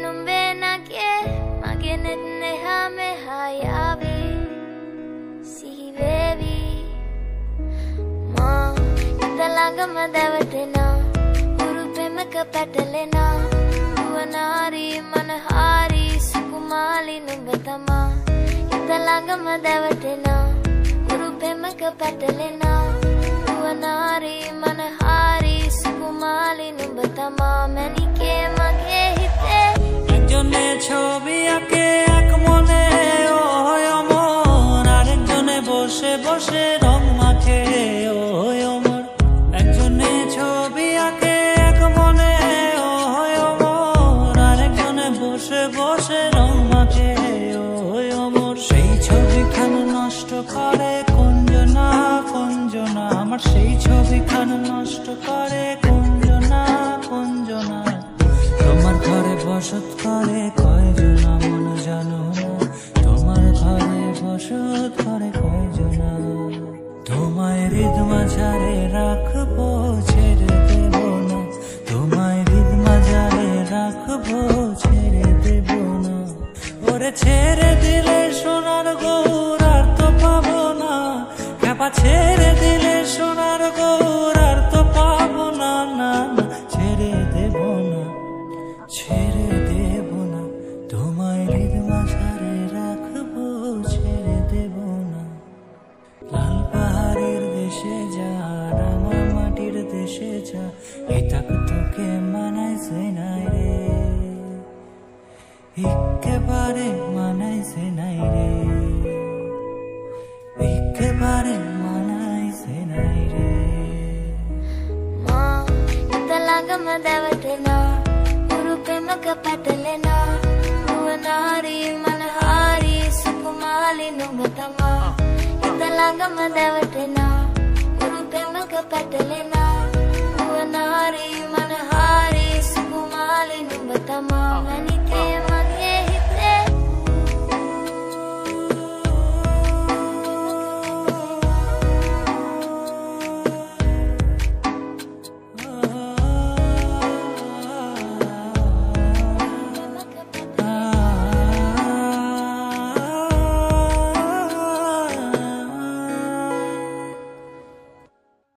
numbe na ke magenet ne ha me hayavi see baby ma indalanga madavatina uru pemaka patalena uvanari manahari sukumali numbatama indalanga madavatina uru pemaka patalena uvanari manahari sukumali numbatama manike mage hite ekjone chobi ake ek mone oy amor arekjone boshe boshe rong makhe oy amor ekjone chobi ake ek mone oy amor arekjone boshe boshe rong makhe oy amor sei chobi khan noshto kore kunjona kunjona amar sei chobi khan noshto kore kunjona kunjona তোমার ঘরে বসত করে কয়জনা মন জানো তোমার ঘরে বসত করে কয়জনা তোমায় হৃদ মাঝারে রাখবো ছেড়ে দেব না তোমায় হৃদ মাঝারে রাখবো ছেড়ে দেব না ওরে ছেড়ে দিলে সোনার গৌর আর তো পাবো না খেপা ছেড়ে দিলে সোনার গৌর আর তো পাবো না না না ছেড়ে দেব না ছেড়ে দেব না তোমায় হৃদ মাঝারে রাখবো ছেড়ে দেব না লাল পাহাড়ের দেশে যা রাঙা মাটির দেশে যা এটাক তোকে মানাইছে নাই রে একেবারে মানাইছে নাই রে একেবারে মানাইছে নাই রে ma indalanga madavatina pemaka patalena uvanari manahari sukumali numbatama indalanga madavatina pemaka patalena uvanari manahari sukumali numbatama